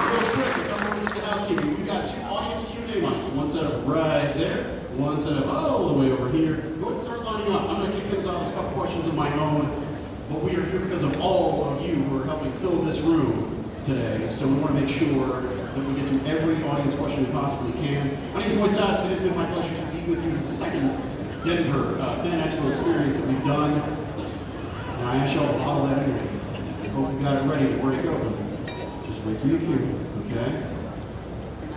Real quick, a couple of minutes of housekeeping. We've got two audience Q&A mics. One set up right there, one set up all the way over here. Go ahead and start lining up. I'm going to kick things off with a couple questions of my own. But we are here because of all of you who are helping fill this room today. So we want to make sure that we get to every audience question we possibly can. My name is Moises. It has been my pleasure to be with you for the second Denver Fan Expo experience that we've done. And I asked y'all to follow that anyway. I hope you got it ready before you go. Just wait for your cue, okay?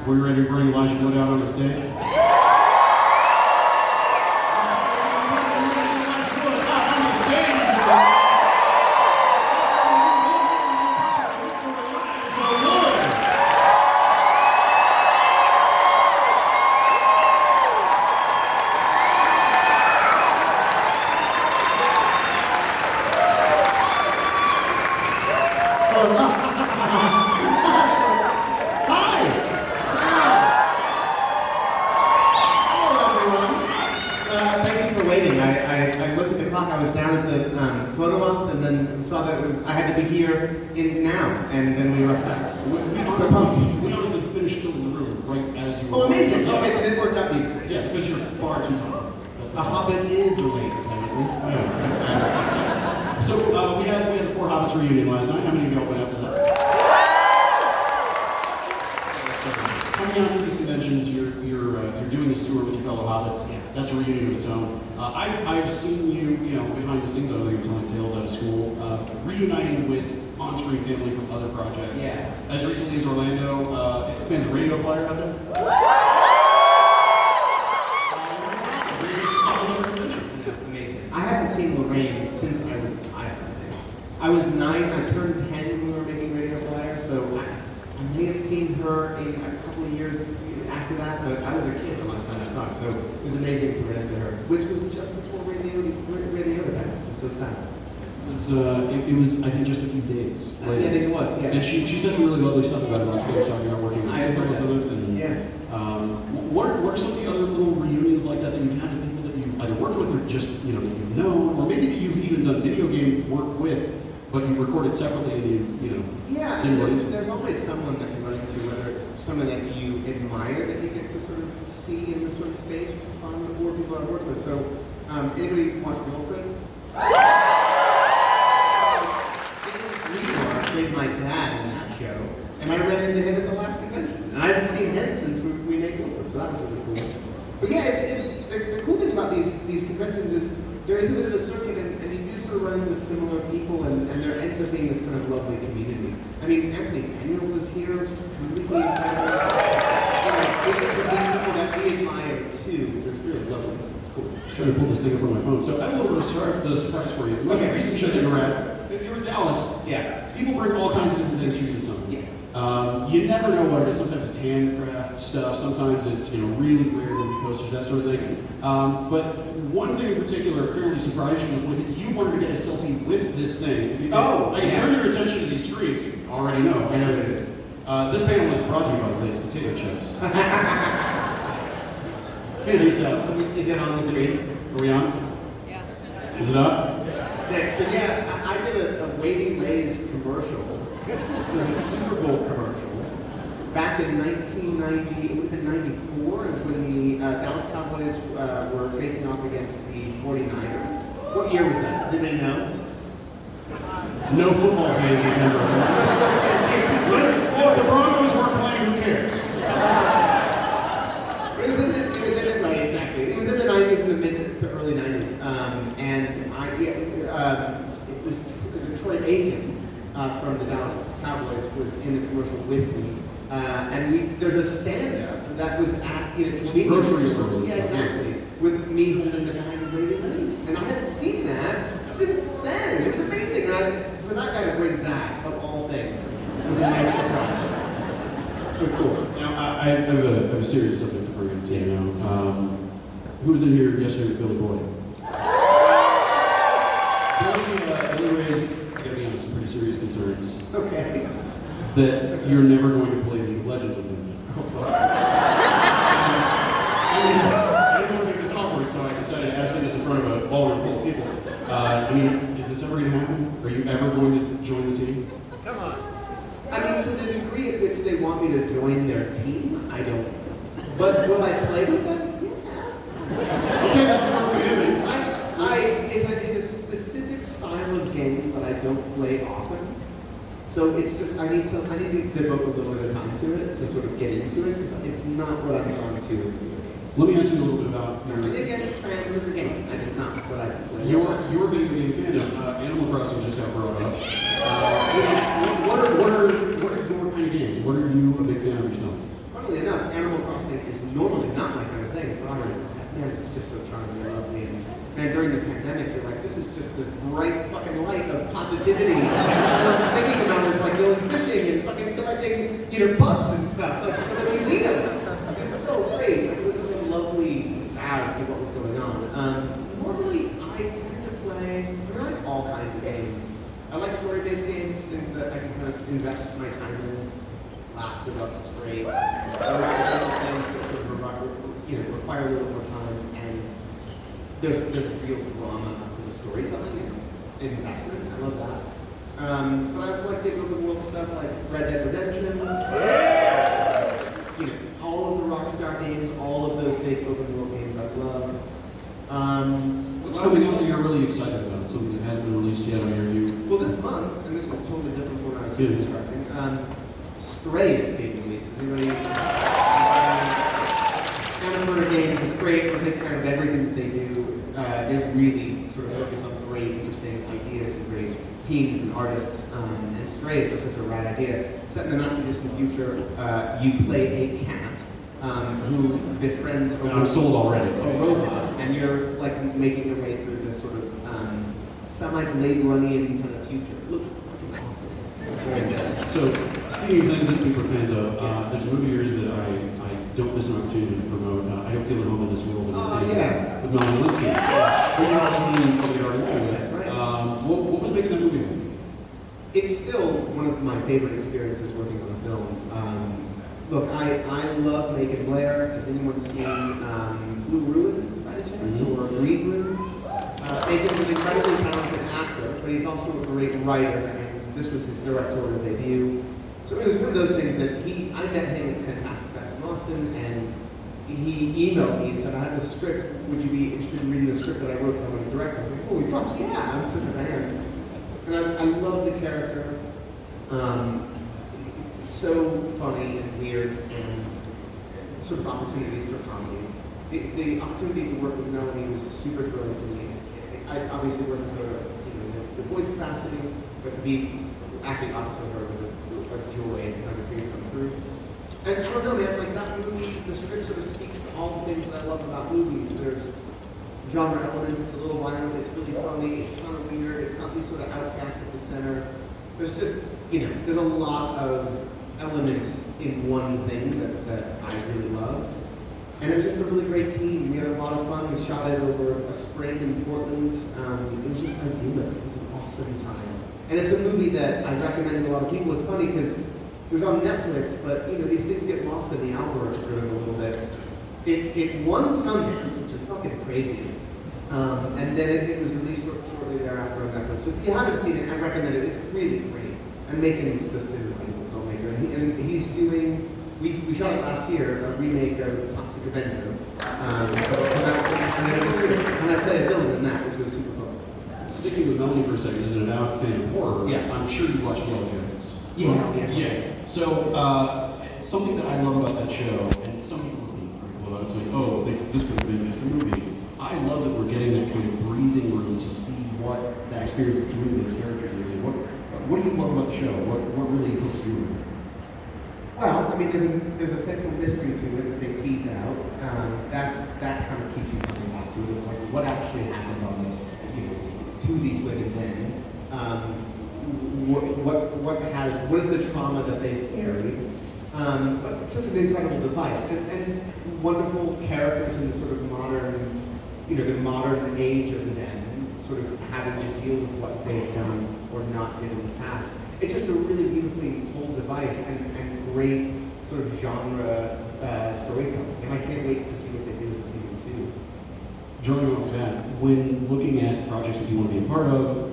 We're ready to bring Elijah Wood out on the stage. And then we rushed back. We honestly finished filling the room right as you were. Oh, amazing! Okay, then it worked out me. Yeah, because you're far too tall. A hobbit is late, apparently. So we had the Four Hobbits reunion last night. How many of y'all went out to that? Coming out to these conventions, you're doing this tour with your fellow hobbits. Yeah. That's a reunion of its own. I've seen you, behind the scenes. I know you're telling tales out of school, reuniting with on-screen family from other projects. Yeah. As recently as Orlando, fans of Radio Flyer out there? Amazing. I haven't seen Lorraine since I was a child, I think. I was 9, I turned 10 when we were making Radio Flyer, so I may have seen her in a couple of years after that, but I was a kid the last time I saw her, so it was amazing to run into her, which was just before Radio Events, which was so sad. It was, I think, just a few days later. I think it was, yeah. And she said some really lovely stuff about it on stage, talking about working with it. And, yeah. What are some of the other little reunions like that that you've had with people that you've either worked with or just, that you've known, or maybe that you've even done video game work with, but you recorded separately and Yeah, didn't work? there's always someone that you run into, whether it's someone that you admire that you get to sort of see in this sort of space, which is fun, or people I've worked with. So, anybody watch Wilfred? Played my dad in that show, and I ran into him at the last convention. And I haven't seen him since we made Wilfred, so that was really cool. But yeah, it's the cool thing about these conventions is there is a bit of a circuit, and you do sort of run into similar people, and there ends up being this kind of lovely community. I mean, Anthony Daniels is here, which is completely incredible. It's the people that we admire too, which is really lovely. It's cool. I'm trying to pull this thing up on my phone. So I have a little bit of surprise for you. The most recent show that you were at, you were in Dallas. Yeah. People bring all kinds of different things to something. Yeah. You never know what it is. Sometimes it's handcraft stuff. Sometimes it's really rare movie posters, that sort of thing. But one thing in particular apparently surprised you was that you wanted to get a selfie with this thing. I can turn your attention to these screens. You already know. I know what it is. This panel is brought to you by Lay's Potato Chips. Can't use that. Is it on the screen? Are we on? Yeah. Is it up? So yeah, I did a Waiting Lay's commercial. It was a Super Bowl commercial back in 1990. It would have been 94. It was when the Dallas Cowboys were facing off against the 49ers. What year was that? Does anybody know? No football fans remember. If the Broncos weren't playing, who cares? It was in the right, exactly. It was in the 90s, in the mid to early 90s, it was Troy Aikman from the Dallas Cowboys was in the commercial with me, and there's a stand-up that was at convenience grocery stores. stores. Yeah, exactly. With me holding the guy in Waiting Lanes, and I hadn't seen that since then. It was amazing. And for that guy to bring that of all things was a nice surprise. It was cool. I have a serious subject to bring into you now. Who was in here yesterday with Billy Boyd? Billy raised, I gotta be honest, some pretty serious concerns. Okay. That you're never going to play League of Legends with him. I didn't want to make this awkward, so I decided to ask you this in front of a ballroom full of people. Is this ever going to happen? Are you ever going to join the team? Come on. I mean, to the degree it which they want me to join their team, I don't. But will I play with them? Yeah. Okay, that's what we're doing. It's a specific style of game that I don't play often. So it's just I need to devote a little bit of time to it to sort of get into it because it's not what I'm drawn to in video games. Let me ask you a little bit about I'm against fans of the game. That is not what I play. your video game fandom. Animal Crossing just got brought up. What are your kind of games? What are you a big fan of yourself? Funnily enough, Animal Crossing is normally not my kind of thing, but man, it's just so charming and lovely. And during the pandemic, you're like, this is just this bright fucking light of positivity. What I'm thinking about is like going fishing and fucking collecting, bugs and stuff, like for the museum. It's so great. It was such a lovely salve to what was going on. Normally, I tend to play, I like all kinds of games. I like story-based games, things that I can kind of invest my time in. Last of Us is great. Those are things that sort of require a little more time, and there's real drama to the storytelling and investment. I love that. But I also like big open world stuff like Red Dead Redemption. All of the Rockstar games, all of those big open world games I love. What's coming out that you're really excited about? Something that hasn't been released yet on your view? Well, this month, and this is totally different from what I was describing. Stray is being released. Is anybody Anna Games is great. We're a big fan of everything that they do. They're really sort of focused on great, interesting ideas and great teams and artists. And Stray is just such a rad idea. Set in the not too distant future, you play a cat who befriends I'm sold already. a robot, and you're like making your way through this sort of semi-Blade Runnian kind of future. It looks fucking awesome. Very good. So, speaking of things that people are fans of, there's a movie of yours that I don't miss an opportunity to promote. I Don't Feel at Home in This World. Yeah. With Melanie Linsky. But you're also in Public Art with. That's right. What was making that movie? It's still one of my favorite experiences working on a film. Look, I love Macon Blair. Has anyone seen Blue Ruin by any chance? Or Green Room? Macon's an incredibly talented actor, but he's also a great writer, and this was his directorial debut. So it was one of those things that I met him at Fantastic Fest in Austin, and he emailed me and said, I have this script, would you be interested in reading the script that I wrote and I want to direct? I'm like, holy fuck, yeah, I'm such a fan. And I love the character. So funny and weird, and sort of opportunities for comedy. The opportunity to work with Melanie was super thrilling to me. I obviously worked with her, the voice capacity, but to be acting opposite her was a joy and kind of a dream come through. And I don't know, man, like that movie, the script sort of speaks to all the things that I love about movies. There's genre elements, it's a little violent, it's really funny, it's kind of weird, it's got these sort of outcasts at the center. There's just, there's a lot of elements in one thing that I really love. And it was just a really great team. We had a lot of fun. We shot it over a spring in Portland. It was just idyllic. It was an awesome time. And it's a movie that I recommend to a lot of people. It's funny because it was on Netflix, but these things get lost in the algorithm a little bit. It won Sundance, which is fucking crazy. And then it was released shortly thereafter on Netflix. So if you haven't seen it, I recommend it. It's really great. And Macon's just an incredible filmmaker. And he's doing, we shot it last year, a remake of Toxic Avenger. And I played a villain in that, which was super fun. Sticking with Melanie for a second, as an avowed fan of horror, Yeah. I'm sure you watched Yellow Jackets. Yeah. So, something that I love about that show, and some people are critical about it, saying, this could have been just a movie. I love that we're getting that kind of breathing room to see what that experience is doing to those characters. What do you love about the show? What really hooks you? Well, I mean, there's a central mystery to it that they tease out. That kind of keeps you coming back to it. Like, what actually happened on this, to these women then? What is the trauma that they carried? But it's such an incredible device and wonderful characters in the sort of modern, the modern age of them, sort of having to deal with what they've done or not did in the past. It's just a really beautifully told device and great sort of genre storytelling. And I can't wait to see what they do in season 2. Drawing off that, when looking at projects that you want to be a part of,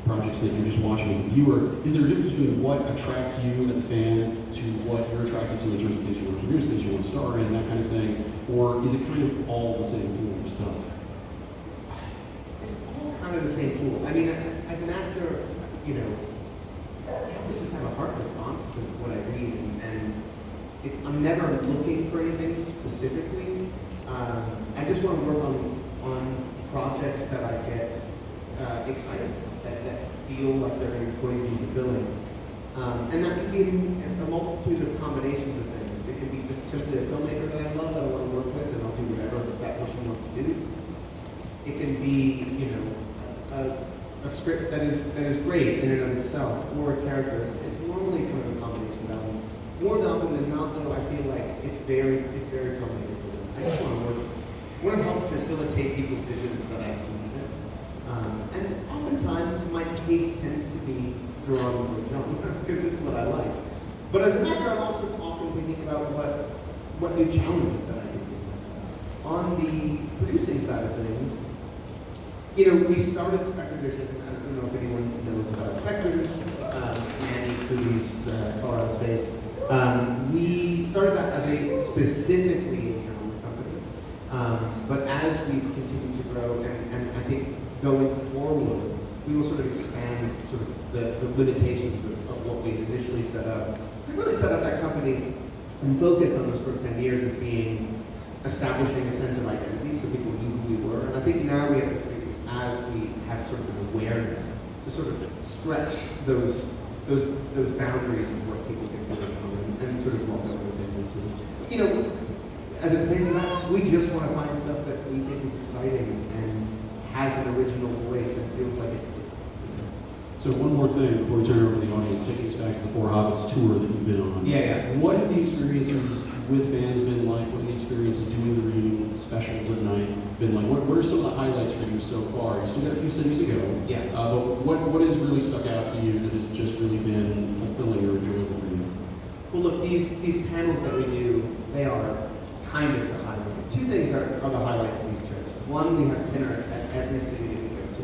projects that you're just watching as a viewer, is there a difference between what attracts you as a fan to things you want to produce, things you want to star in, that kind of thing? Or is it kind of all the same pool of stuff? It's all kind of the same pool. I mean, as an actor, you know, I always just have a heart response to what I read, and I'm never looking for anything specifically. I just want to work on projects that I get excited about, that feel like they're going to be fulfilling. And that can be a multitude of combinations of things. It can be just simply a filmmaker that I love, that I want to work with, and I'll do whatever that person wants to do. It can be, you know, a script that is great in and of itself, or a character. It's normally kind of a combination of elements. More often than not, though, I feel like it's very filmmaker. I just want to help facilitate people's visions that I can. And oftentimes, my taste tends to be drawn to the genre because it's what I like. But as an actor, I'm also often thinking about what new challenges that I can give myself. On the producing side of things, you know, we started Spectrovision. I don't know if anyone knows about Spectrovision. Manny, who's the Colorado space. We started that as a specifically genre company. But as we've continued to grow, and I think going forward, we will sort of expand sort of the limitations of what we initially set up. So we really set up that company and focused on those first 10 years as being establishing a sense of identity so people knew who we were. And I think now we have, as we have sort of an awareness, to sort of stretch those boundaries of what people consider common and sort of welcome them into. You know, as it pertains to that, we just want to find stuff that we think is exciting and has an original voice and feels like it's. So one more thing before we turn it over to the audience, taking us back to the Four Hobbits tour that you've been on. Yeah. What have the experiences with fans been like? What have the experiences doing the reading specials at night been like? What are some of the highlights for you so far? You still got a few cities to go. Yeah. But what has really stuck out to you that has just really been fulfilling or enjoyable for you? Well, look, these panels that we do, they are kind of the highlight. Two things are the highlights of these trips. One, we have dinner at every city that we go to.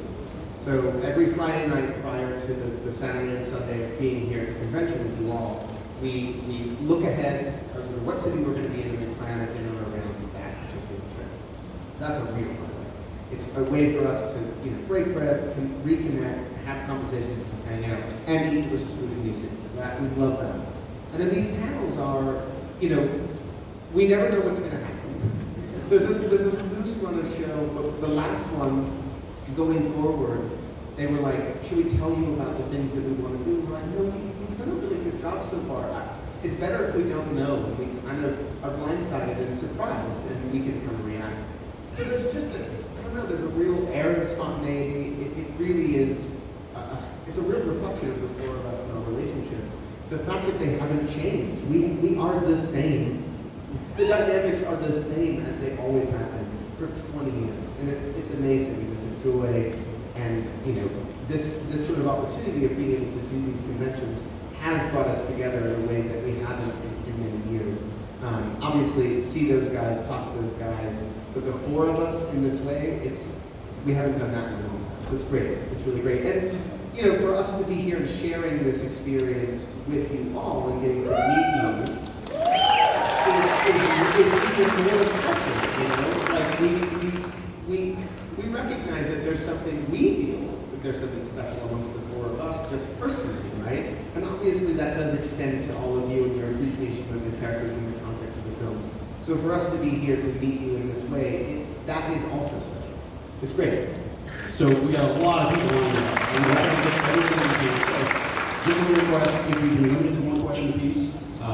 So every Friday night prior to the Saturday and Sunday of being here at the convention with you all, we look ahead of what city we're going to be in and we plan a dinner around that particular trip. That's a real highlight. It's a way for us to, you know, break bread, reconnect, have conversations, just hang out, and eat delicious food in new cities. That we love that. And then these panels are, you know, we never know what's going to happen. There's a loose run of show, but the last one, going forward, they were like, should we tell you about the things that we want to do? We're like, no, you've done a really good job so far. It's better if we don't know, and we kind of are blindsided and surprised, and we can kind of react. So there's just I don't know, there's a real air of spontaneity. It really is, it's a real reflection of the four of us in our relationship. The fact that they haven't changed. We are the same. The dynamics are the same as they always have been for 20 years. And it's amazing. It's a joy. And, you know, this sort of opportunity of being able to do these conventions has brought us together in a way that we haven't in many years. Obviously, see those guys, talk to those guys, but the four of us in this way, we haven't done that in a long time. So it's great. It's really great. And, you know, for us to be here and sharing this experience with you all and getting to meet you is even more special, you know? Like, we recognize that there's something, we feel that there's something special amongst the four of us, just personally, right? And obviously that does extend to all of you and your appreciation of the characters in the context of the films. So for us to be here to meet you in this way, that is also special. It's great. So we got a lot of people on there, and we're going to get everything we can. So just a request, if we can limit it to one question apiece,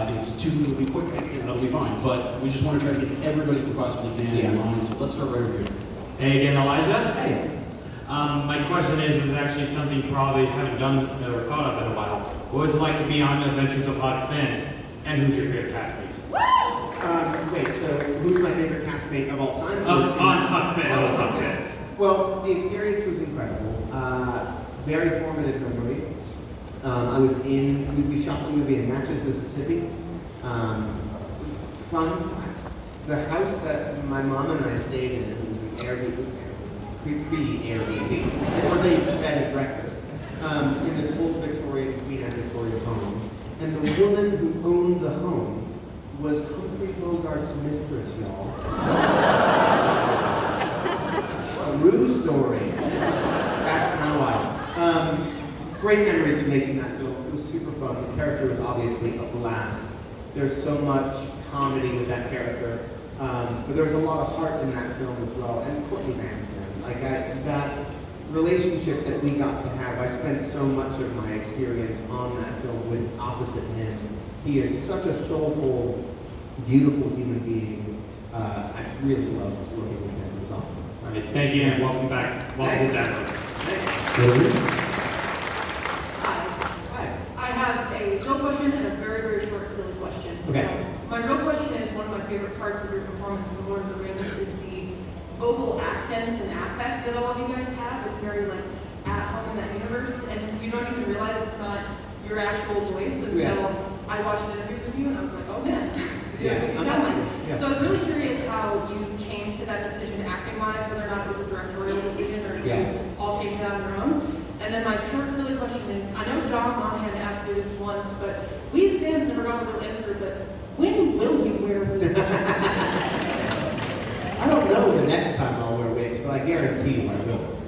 it's two, it'll be quick, and it'll be fine. But we just want to try to get to everybody we possibly can in line. So let's start right over here. Hey again, Elijah. Hey. My question is actually something you probably haven't done or thought of in a while. What was it like to be on the Adventures of Huck Finn? And who's your favorite castmate? Wait, so who's my favorite castmate of all time? On Huck Finn. On Huck Finn. Well, the experience was incredible. Very formative memory. We shot the movie in Natchez, Mississippi. Fun fact, the house that my mom and I stayed in was an Airbnb. It was a bed and breakfast in this old Victorian, Queen Anne Victorian home. And the woman who owned the home was Humphrey Bogart's mistress, y'all. True story. That's kind of wild. Great memories of making that film. It was super fun. The character was obviously a blast. There's so much comedy with that character. But there was a lot of heart in that film as well. And Courtney Vance, man. Like that relationship that we got to have. I spent so much of my experience on that film with opposite him. He is such a soulful, beautiful human being. I really loved working with him. It was awesome. All right, thank you and welcome back. Welcome to Denver. Hi. I have a real question and a very, very short, silly question. Okay. My real question is one of my favorite parts of your performance in Lord of the Rings is the vocal accents and affect that all of you guys have. It's very like at home in that universe, and you don't even realize it's not your actual voice until I watched interviews with you, and I was like, oh man, this is what you sound like. Yeah. So I was really curious how you came to that decision acting-wise, whether or not it was a directorial decision or you all came to that on your own. And then my short, silly question is, I know John Monahan asked you this once, but we as fans never got a real answer, but when will you wear wigs? I don't know the next time I'll wear wigs, but I guarantee you I will.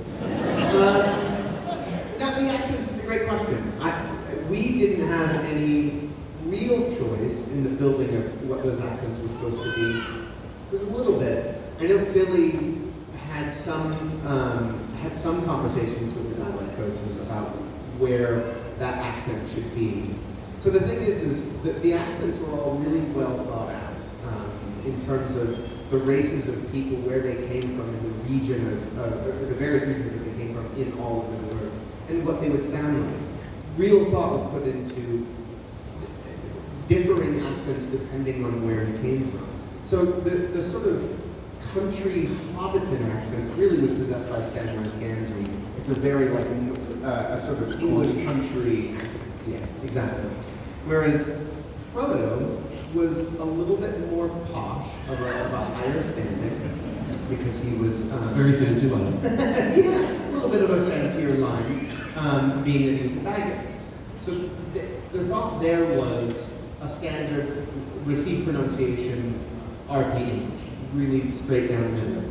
Now, the accents is a great question. We didn't have any real choice in the building of what those accents were supposed to be. It was a little bit. I know Billy had some conversations with the dialect coaches about where that accent should be. So the thing is that the accents were all really well thought out in terms of the races of people, where they came from in the region of the various regions that they came from in all of the world, and what they would sound like. Real thought was put into differing accents depending on where you came from. So the sort of country Hobbiton accent really was possessed by Samwise Gamgee. It's a very like a sort of English country accent. Yeah, exactly. Whereas Frodo was a little bit more posh, of a higher standing, because he was Very fancy line. yeah, a little bit of a fancier line, being that he was a Baggins. So the thought there was a standard received pronunciation RP English, really straight down the middle.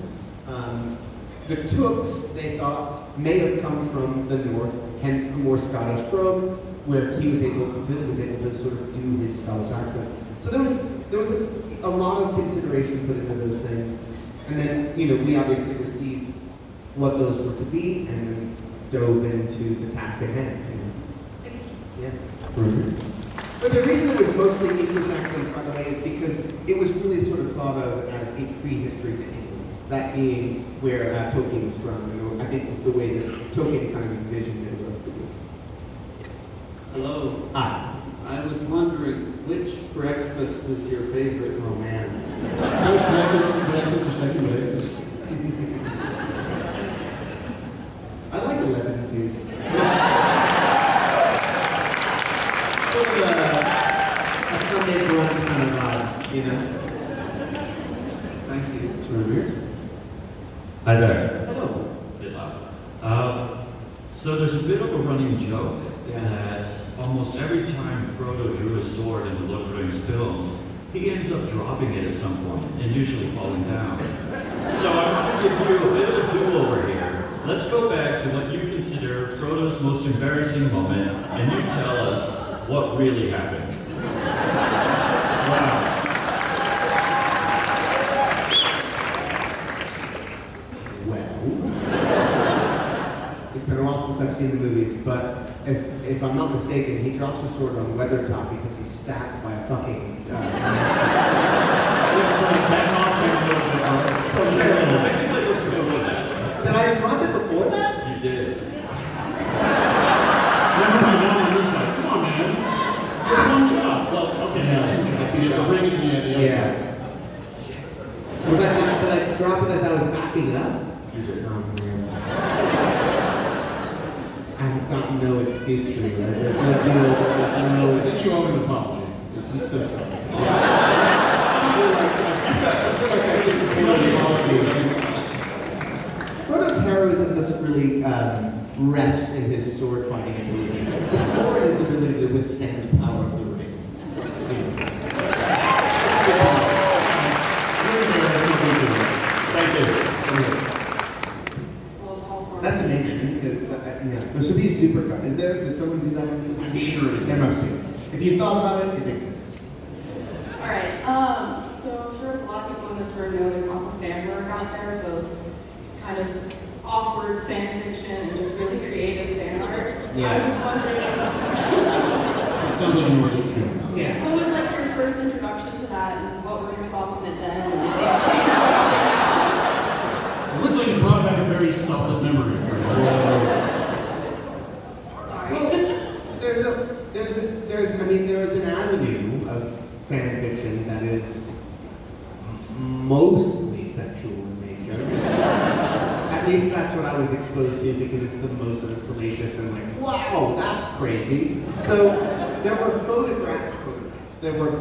The Tooks, they thought, may have come from the north, hence a more Scottish brogue, where Billy was able to sort of do his Scottish accent. So there was a lot of consideration put into those things. And then, we obviously received what those were to be and then dove into the task at hand. Yeah. But the reason it was mostly English accents, by the way, is because it was really sort of thought of as a prehistory to England. That being where Tolkien is from. I think the way that Tolkien kind of envisioned it was to be. Hello. Ah. I was wondering, which breakfast is your favorite? Oh man. First breakfast or second breakfast? I like 11 C's. Sort of a Sunday brunch kind of vibe, Thank you. Hi there. Hello. Bit loud. So there's a bit of a running joke that almost every time Frodo drew his sword in the Lord of the Rings films, he ends up dropping it at some point and usually falling down. So I want to give you a bit of a do-over here. Let's go back to what you consider Frodo's most embarrassing moment, and you tell us what really happened. Wow. Well, it's been a while since I've seen the movies, but if I'm not mistaken, he drops his sword on Weathertop because he's stabbed by a fucking. Technically, let's go with that. Did I drop it before that? You did. Remember my mom was like, come on, man. It's one job. Well, okay, now two jobs. You have the ring and you have the other. Yeah. Did I drop it as I was backing it up? You did. Oh, man. I've got no excuse for you. There's no deal. I think you owe an apology. It's just so sorry. I feel like I disappointed all of you. Frodo's heroism doesn't really rest in his sword fighting ability. It's more in his ability to withstand the power of the ring. sure it There must exists. be. If you thought about it, it exists. All right. So I'm sure as a lot of people in this room know, there's lots of fan work out there, both kind of awkward fan fiction and just really creative fan art. Yeah. I was just wondering, It sounds like you were just doing. Yeah. what was like your first introduction to that, and what were your thoughts on it then? And did It looks like you brought back a very solid memory. There is an avenue of fan fiction that is mostly sexual in nature. At least that's what I was exposed to because it's the most sort of salacious and like, wow, that's crazy. So there were photographs, there were,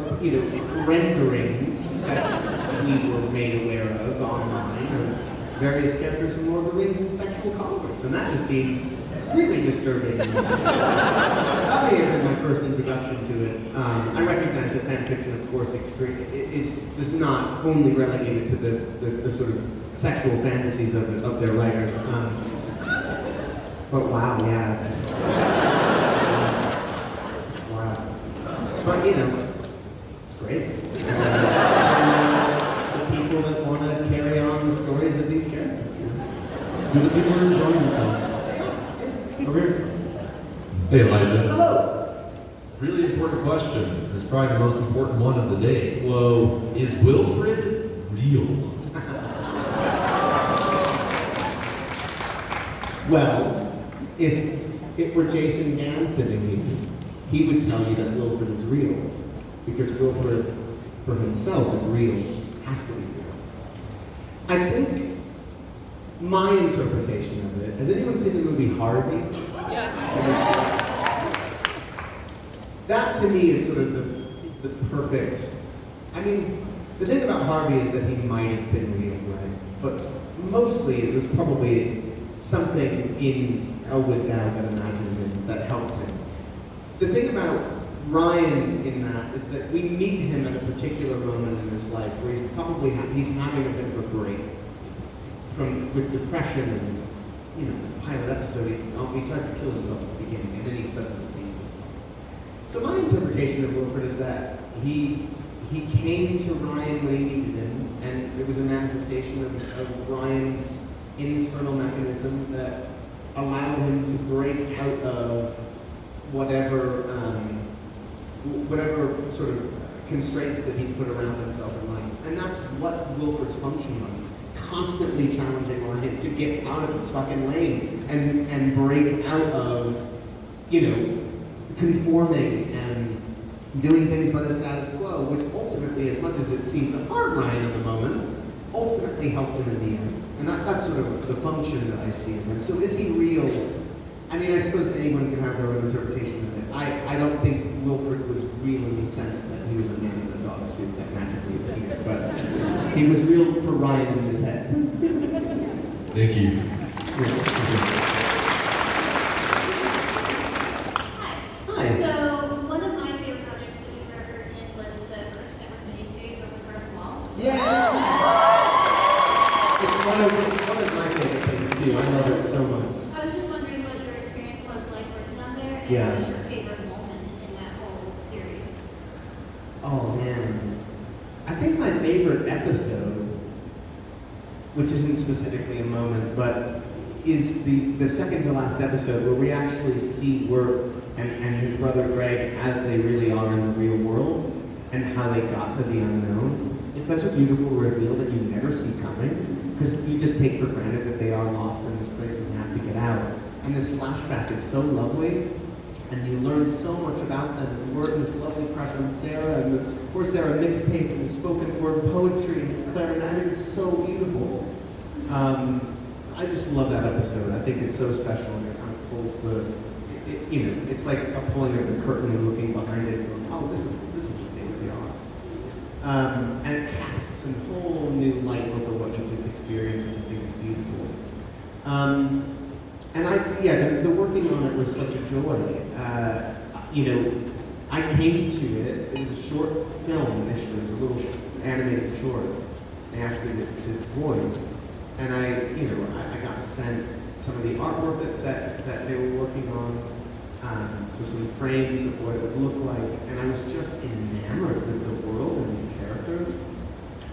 renderings that we were made aware of online of various characters from Lord of the Rings and sexual conquest, and that just seemed really disturbing. That may have been my first introduction to it. I recognize that fan fiction, of course, is not only relegated to the sort of sexual fantasies of their writers. But wow, yeah, it's wow. But it's great. The people that want to carry on the stories of these characters. Do the people are enjoying themselves? Okay. Hey Elijah, Hello. really important question. It's probably the most important one of the day. Whoa, is Wilfred real? Well, if it were Jason Gann sitting here, he would tell you that Wilfred is real. Because Wilfred, for himself, is real, has to be real. I think my interpretation of it, has anyone seen the movie Harvey? Yeah. That to me is sort of the perfect, the thing about Harvey is that he might have been real, right? But mostly it was probably something in Elwood Dow that imagined him, that helped him. The thing about Ryan in that is that we meet him at a particular moment in his life where he's having a bit of a break with depression and, the pilot episode, he tries to kill himself at the beginning and then he suddenly sees it. So my interpretation of Wilfred is that he came to Ryan when he needed him, and it was a manifestation of Ryan's internal mechanism that allowed him to break out of whatever sort of constraints that he put around himself in life. And that's what Wilfred's function was. Constantly challenging Ryan to get out of his fucking lane and break out of, conforming and doing things by the status quo, which ultimately, as much as it seemed to harm Ryan in the moment, ultimately helped him in the end. And that's sort of the function that I see in him. So is he real? I suppose anyone can have their own interpretation of it. I don't think Wilfred was real in the sense that he was a man in a dog suit that magically appeared, but he was real for Ryan in his head. Thank you. Hi. So, one of my favorite projects that you've ever in was the Cartoon Network miniseries of the Garden Wall. Yeah! It's one of my favorite things too. I love it so much. I was just wondering what your experience was like working on there, and Yeah. what was your favorite moment in that whole series? Oh man. I think my favorite episode, which isn't specifically a moment, but is the second to last episode where we actually see Wirt and his brother Greg as they really are in the real world and how they got to the unknown. It's such a beautiful reveal that you never see coming because you just take for granted that they are lost in this place and have to get out. And this flashback is so lovely, and you learn so much about them. And Wirt and this lovely crush on Sarah, and the poor Sarah mixtape and the spoken word poetry and his clarinet. It's so beautiful. I just love that episode. I think it's so special, and it kind of pulls it's like a pulling of the curtain and looking behind it, and going, oh, this is what they really are. And it casts some whole new light over what you just experienced, which I think is beautiful. And the working on it was such a joy. I came to it. It was a short film initially. It was a little animated short. They asked me to voice, and I got sent some of the artwork that they were working on. so some frames of what it would look like, and I was just enamored with the world and these characters.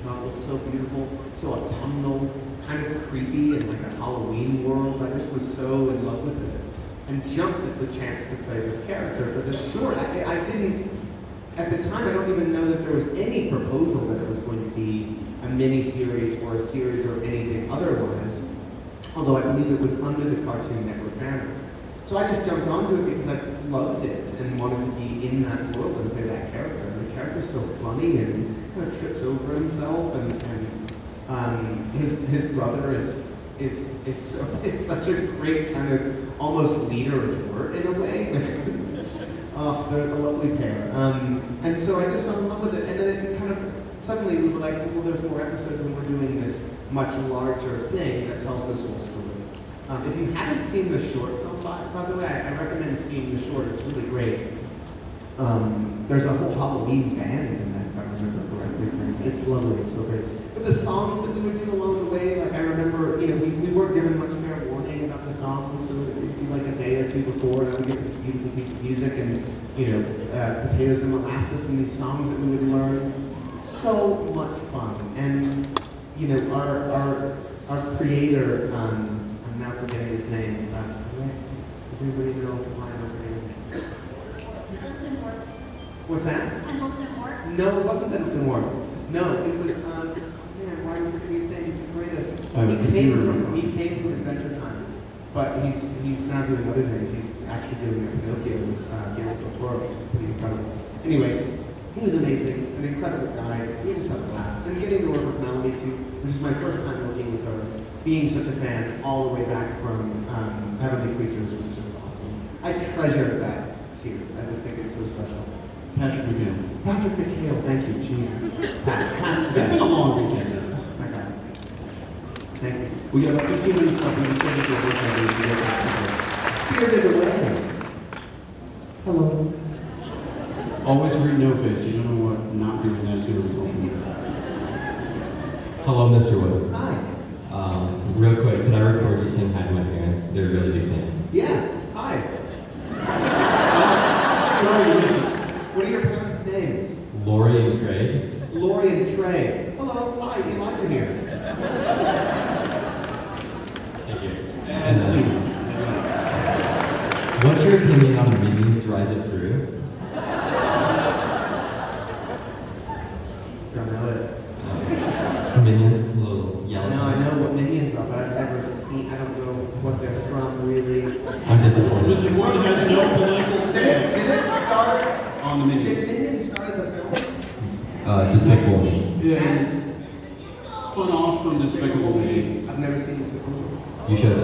Thought it looked so beautiful, so autumnal, kind of creepy, and like a Halloween world. I just was so in love with it, and jumped at the chance to play this character for this short. I didn't, at the time, I don't even know that there was any proposal that it was going to be a mini-series or a series or anything otherwise, although I believe it was under the Cartoon Network banner. So I just jumped onto it because I loved it and wanted to be in that world and play that character. And the character's so funny and kind of trips over himself, and his brother is such a great kind of almost leader of work in a way. Oh, they're a lovely pair. And so I just fell in love with it, and then it kind of suddenly we were like, well, there's more episodes, and we're doing this much larger thing that tells this whole story. If you haven't seen the short film, by the way, I recommend seeing the short. It's really great. There's a whole Halloween band in that, if I remember correctly. It's lovely. It's so great. But the songs that we would do along the way, like I remember, we weren't given much fair warning about the songs, so it would be like a day or two before, and I would get this beautiful piece of music and potatoes and molasses and these songs that we would learn. So much fun, and our creator. I'm now forgetting his name. Does anybody know why I'm forgetting? Pendleton Ward. What's that? Pendleton Ward. No, it wasn't Pendleton Ward. No, it was, man, why am I forgetting his name? He's the greatest. He came from Adventure Time, but he's now doing other things. He's actually doing a Pinocchio with Guillermo del Toro, which is pretty incredible. Anyway, he was amazing, an incredible guy. We just had a blast. And getting to work with Melanie too, which is my first time working with her, being such a fan all the way back from Heavenly Creatures was just awesome. I treasure that series. I just think it's so special. Patrick McGill. Patrick McHale, thank you, Jesus. Pat's It's been a long weekend. my God. Thank you. We got about 15 minutes left. We just finished the work. Spirited Away. Hello. Always read no face. You don't know what not doing that is going to result in. Hello, Mr. Wood. Hi. Real quick, could I record you saying hi to my parents? They're really big fans. Yeah. Hi. Sorry, you missed it. What are your parents' names? Lori and Craig. Lori and Trey. Hello. Hi. Elijah here. Thank you. And Sue. What's your opinion on Minions Rise of Gru? Don't know it. Minions, little yellow. No, I know what Minions are, but I've never seen. I don't know what they're from really. I'm disappointed. Mr. Ford has no political stance Did it start? on the Did minions. Minions start as a film? Despicable Me. Yeah. Spun off from Despicable Me. I've never seen this before. You should.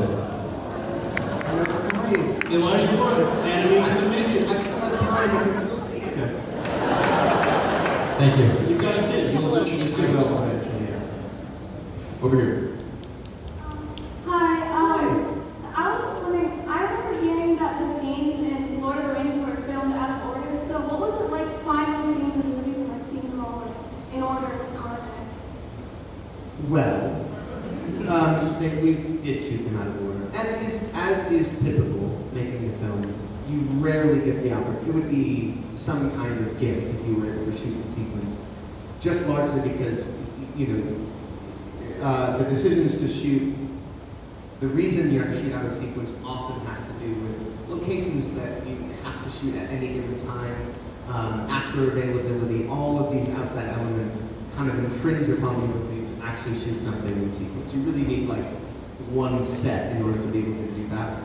Elijah Wood, animating the minions. I still have time. I can still see it. Thank you. You've got a kid. You'll eventually see Well, that. eventually, yeah. Over here. Hi, I was just wondering, I remember hearing that the scenes in Lord of the Rings were filmed out of order, so what was it like finally seeing the movies and like seeing them all like, in order with context? Well, we did shoot them out of order. As is typical making a film, you rarely get the opportunity. It would be some kind of gift if you were able to shoot in sequence. Just largely because, the decisions to shoot, the reason you have to shoot out of sequence often has to do with locations that you have to shoot at any given time, actor availability, all of these outside elements kind of infringe upon the ability to actually shoot something in sequence. You really need like one set in order to be able to do that.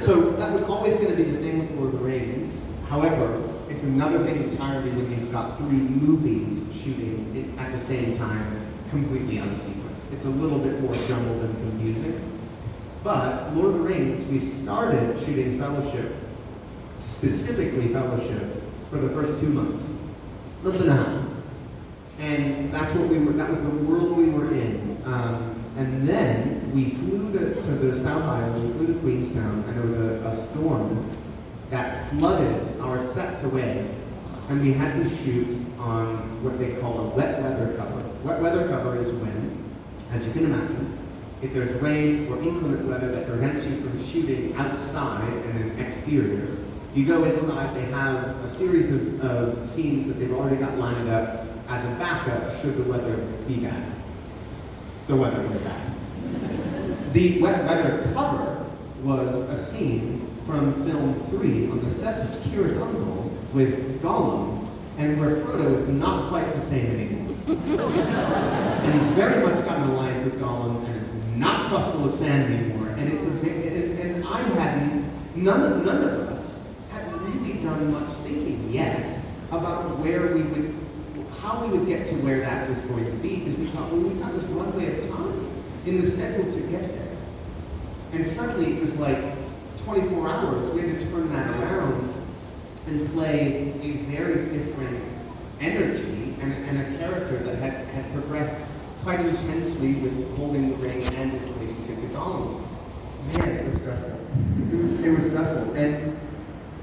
So that was always going to be the thing with Lord of the Rings. However, it's another thing entirely when you've got 3 movies shooting it at the same time, completely out of sequence. It's a little bit more jumbled and confusing. But Lord of the Rings, we started shooting Fellowship, specifically Fellowship, for the first 2 months. Month and a half. And that's what that was the world we were in. And then we flew to the South Island, we flew to Queenstown, and there was a storm that flooded our sets away. And we had to shoot on what they call a wet weather cover. Wet weather cover is when, as you can imagine, if there's rain or inclement weather that prevents you from shooting outside in an exterior, you go inside, they have a series of scenes that they've already got lined up as a backup should the weather be bad. The weather was bad. The wet weather cover was a scene from film 3 on the steps of Kira's uncle with Gollum, and where Frodo is not quite the same anymore. And he's very much got an alliance with Gollum, and is not trustful of Sam anymore. And it's a big, and I hadn't, none of us had really done much thinking yet about how we would get to where that was going to be, because we thought, well, we've got this runway of time in the schedule to get there. And suddenly it was like 24 hours, we had to turn that around and play a very different energy and a character that had progressed quite intensely with holding the ring and its relationship to Gollum. Man, it was stressful. It was stressful. And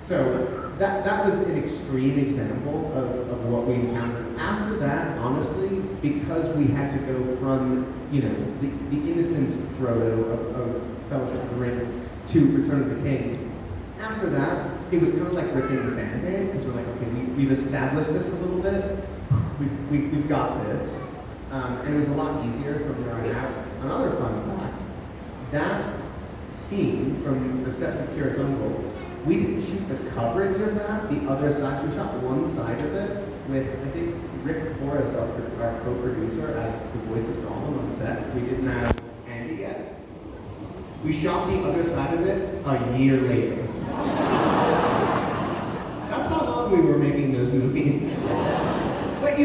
so that was an extreme example of what we encountered. After that, honestly, because we had to go from, the innocent Frodo of Fellowship of the Ring to Return of the King, after that, it was kind of like ripping the Band-Aid, because we're like, okay, we've established this a little bit, we've got this, and it was a lot easier from there on out. Another fun fact, that scene from the steps of Kira Dungle, we didn't shoot the coverage of that, the other side, we shot one side of it with, I think, Rick Horace, our co-producer, as the voice of Gollum on set, because we didn't have Andy yet. We shot the other side of it a year later. That's how long we were making those movies. But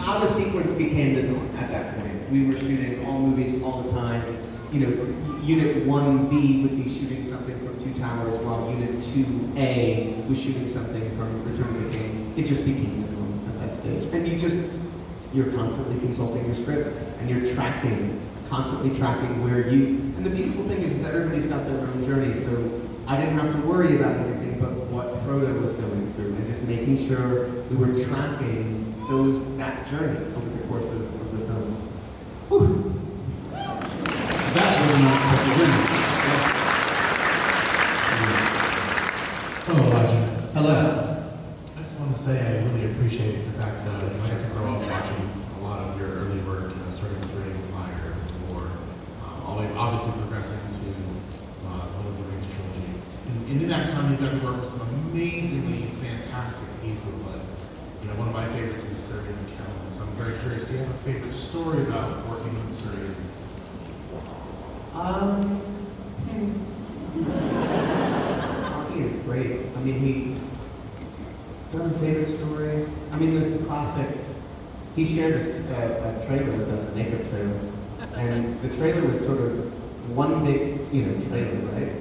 our sequence became the norm at that point. We were shooting all movies all the time. Unit 1B would be shooting something from Two Towers, while Unit 2A was shooting something from Return of the King. It just became the norm at that stage. And you're constantly consulting your script, and you're constantly tracking where and the beautiful thing is that everybody's got their own journey, so I didn't have to worry about anything but what Frodo was going through, and just making sure we were tracking that journey over the course of the film. Whew. That was not such a winner. Hello, Elijah. Hello. I just want to say I really appreciate the fact I got to grow up watching a lot of your early work, starting with Ring of Fire, or obviously progressing to Lord of the Rings trilogy. And in that time, you got to work with some amazingly fantastic people, but one of my favorites is Sirian Callan. So I'm very curious, do you have a favorite story about working with Sirian? He is great. Do I have a favorite story? There's the classic, he shared a trailer with us, a naked trailer, and the trailer was sort of one big, trailer, right?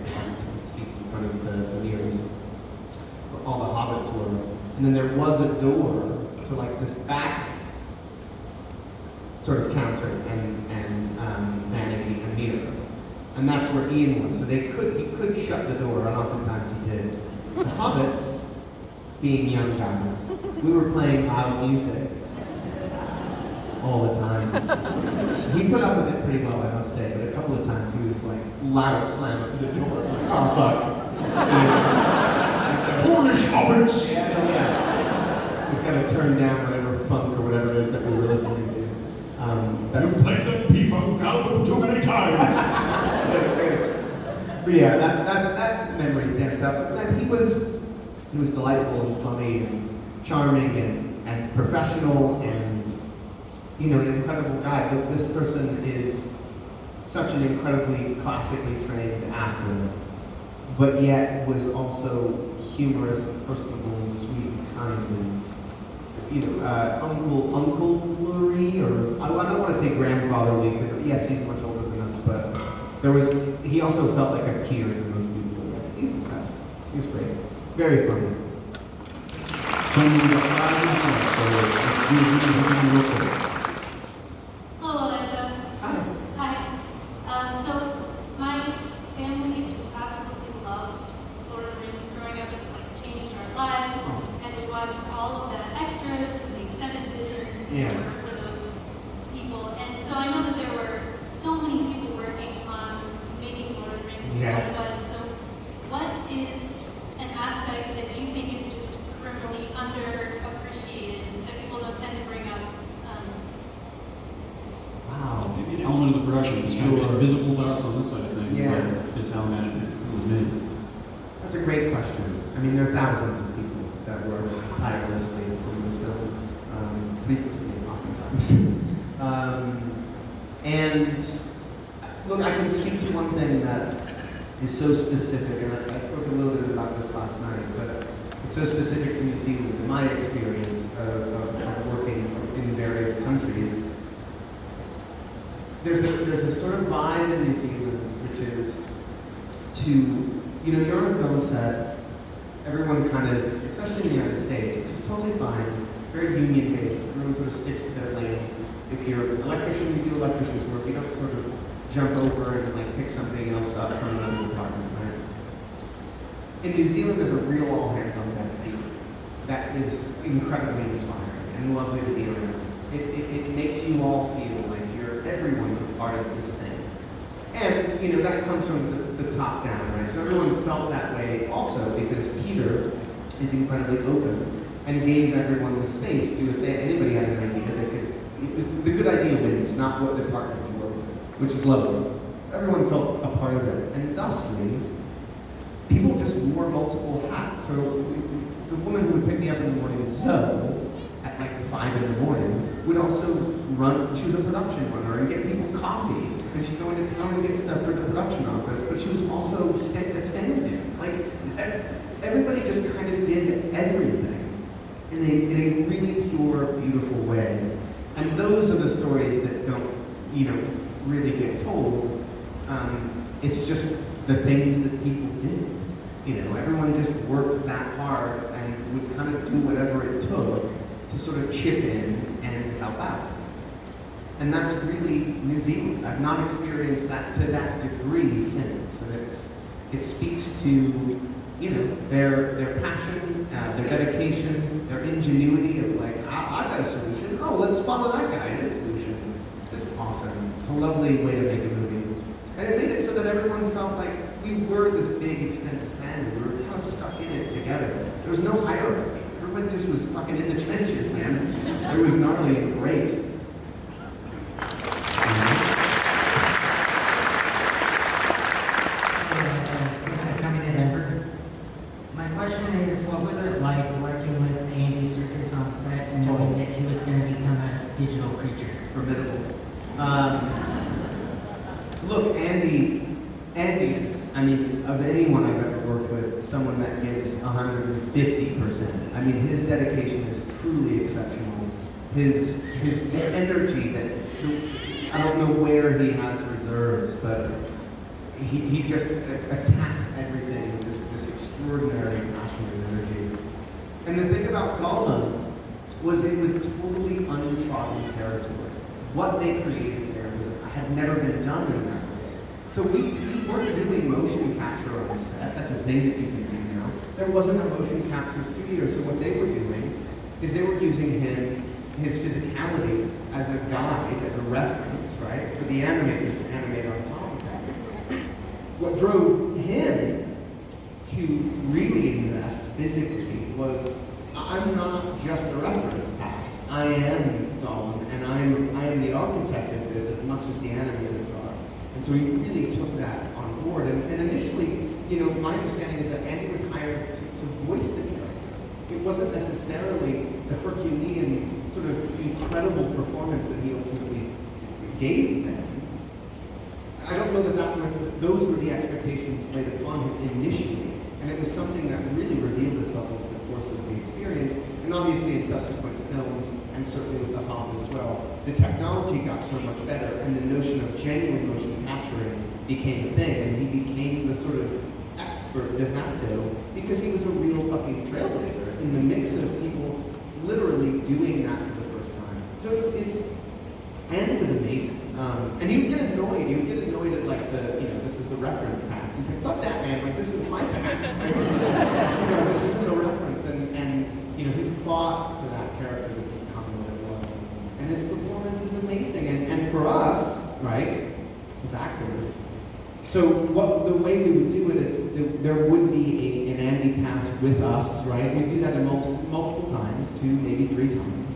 Seats in front of the mirrors, where all the hobbits were. And then there was a door to like this back sort of counter and vanity and mirror. And that's where Ian was. So he could shut the door, and oftentimes he did. The hobbits, being young guys, we were playing loud music all the time. He put up with it pretty well, I must say, but a couple of times he was like loud slam up to the door. Like, oh fuck. Polish hobbits! Yeah. We've got to turn down whatever funk or whatever it is that we were listening to. You played the P-Funk album too many times! But yeah, that memory stands out. But he was delightful and funny and charming and professional and an incredible guy. But this person is such an incredibly classically trained actor, but yet was also humorous and personable and sweet and kind and Uncle Lurie, or I don't want to say grandfatherly, because yes, he's much older than us, but he also felt like a peer to most people. He's the best. He's great. Very funny. Hello, Elijah. Hi. Hi. So my family just absolutely loved Lord of the Rings growing up. It changed our lives, and we watched all of the extras from the extended editions Yeah. for those people. And so I know that there were so many It's still invisible to us on this side of things, Yeah. but is how magic was made. That's a great question. I mean, there are thousands of people that work tirelessly on those films, sleeplessly oftentimes. And look, I can speak to one thing that is so specific, and I spoke a little bit about this last night, but it's so specific to New Zealand, in my experience of working in various countries. There's a sort of vibe in New Zealand, which is to, you know, you're on a film set, everyone kind of, especially in the United States, which is totally fine, very union-based, everyone sort of sticks to their lane. If you're an electrician, you do electrician's work, you don't sort of jump over and like pick something else up from another department, right? In New Zealand, there's a real all-hands-on-deck team that is incredibly inspiring and lovely to be around. It makes you all feel like everyone's a part of this thing. And, you know, that comes from the top down, right? So everyone felt that way also because Peter is incredibly open and gave everyone the space to, if anybody had an idea, they could, the good idea wins, not what department you work with, which is lovely. Everyone felt a part of it. And thusly, people just wore multiple hats. So the woman who would pick me up in the morning, Zoe, at like 5 in the morning, would also run, she was a production runner, and get people coffee, and she'd go into town and get stuff for the production office, but she was also a stand-in. Like, everybody just kind of did everything in a really pure, beautiful way. And those are the stories that don't, you know, really get told. It's just the things that people did. You know, everyone just worked that hard and would kind of do whatever it took to sort of chip in and help out. And that's really New Zealand. I've not experienced that to that degree since. And it speaks to, you know, their passion, their dedication, their ingenuity of like, I got a solution. Oh, let's follow that guy and his solution. This is awesome. It's a lovely way to make a movie. And it made it so that everyone felt like we were this big extended family. We were kind of stuck in it together. There was no hierarchy. Everybody just was fucking in the trenches, man. It was gnarly and great. Coming in Denver. My question is, what was it like working with Andy Serkis on set and knowing that he was going to become a digital creature? Formidable. Look, Andy is, I mean, of anyone I've ever worked with, someone that gives 150%. I mean, his dedication is truly exceptional. His energy that, I don't know where he has reserves, but he just attacks everything with this extraordinary passion and energy. And the thing about Gollum was it was totally untrodden territory. What they created there had never been done in that way. So we weren't doing motion capture on set. That's a thing that you can do now. There wasn't a motion capture studio, so what they were doing is they were using his physicality as a guide, as a reference, right, for the animators to animate on top of that. What drove him to really invest physically was, I'm not just a reference pass. I am Gollum, and I am the architect of this as much as the animators are. And so he really took that on board. And initially, you know, my understanding is that Andy was hired to voice the character. It wasn't necessarily the Herculean sort of incredible performance that he ultimately gave them. I don't know that those were the expectations laid upon him initially. And it was something that really revealed itself over the course of the experience, and obviously in subsequent films, and certainly with The Hobbit as well. The technology got so much better, and the notion of genuine motion capturing became a thing, and he became the sort of expert de facto because he was a real fucking trailblazer in the mix of people literally doing that for the first time. So and it was amazing. And he would get annoyed. He would get annoyed at like this is the reference pass. He's like, fuck that, man. Like, this is my pass. Like, this isn't a reference. And he fought for that character to become what it was. And his performance is amazing. And for us, right, as actors, so the way we would do it is there would be an Andy pass with us, right? We'd do that multiple times, 2, maybe 3 times.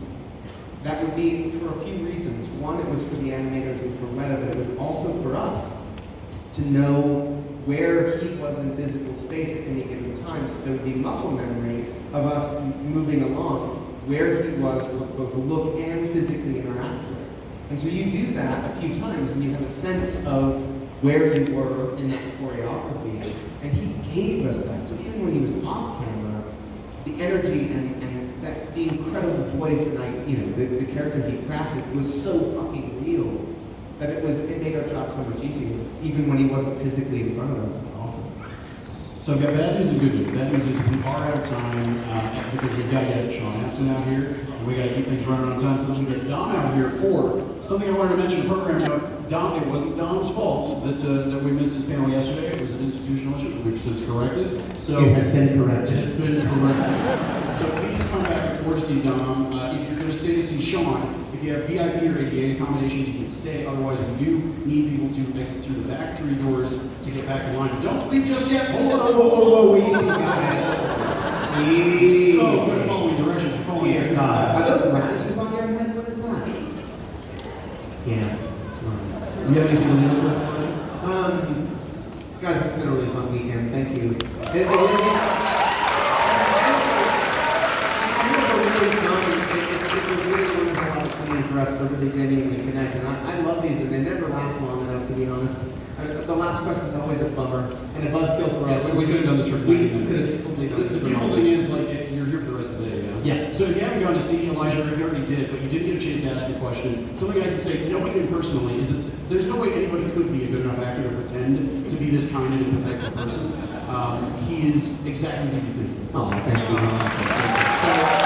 that would be for a few reasons. One, it was for the animators and for Weta, but it was also for us to know where he was in physical space at any given time, so there would be muscle memory of us moving along, where he was to both look and physically interact with. And so you do that a few times and you have a sense of where you were in that choreography. And he gave us that. So even when he was off camera, the energy and that the incredible voice and the character he crafted was so fucking real that it made our job so much easier, even when he wasn't physically in front of us. Awesome. So I've got bad news and good news. Bad news is we are out of time because we've got to get Sean Aston out here, and we got to keep things running on time so we can get Dom out here for something I wanted to mention in the program note. Dom, it wasn't Dom's fault that we missed his panel yesterday. It was an institutional issue. We've since corrected. So it has been corrected. It has been corrected. So please come back before to see Dom. If you're going to stay to see Sean, if you have VIP or ADA accommodations, you can stay. Otherwise, we do need people to exit through the back 3 doors to get back in line. Don't leave just yet. Hold on. Whoa, easy, guys. Easy. So good following directions. You're calling Dear God. Are those radishes on your head? What is that? Yeah. You have anything else for Guys, it's been a really fun weekend. Thank you. It's a really wonderful opportunity for us to really genuinely connect. And I love these, and they never last long enough, to be honest. The last question is always a bummer and a buzzkill for us. We could have done this for 90 minutes. could have totally done this The for beautiful 90 thing minutes. is, like, you're here for the rest of the day, you know? Yeah. So if you haven't gone to see Elijah, you already did, but you did get a chance to ask your question. Something I can say, knowing him personally, is that there's no way anybody could be a good enough actor to pretend to be this kind and empathetic person. He is exactly who you think. Oh, thank you. So,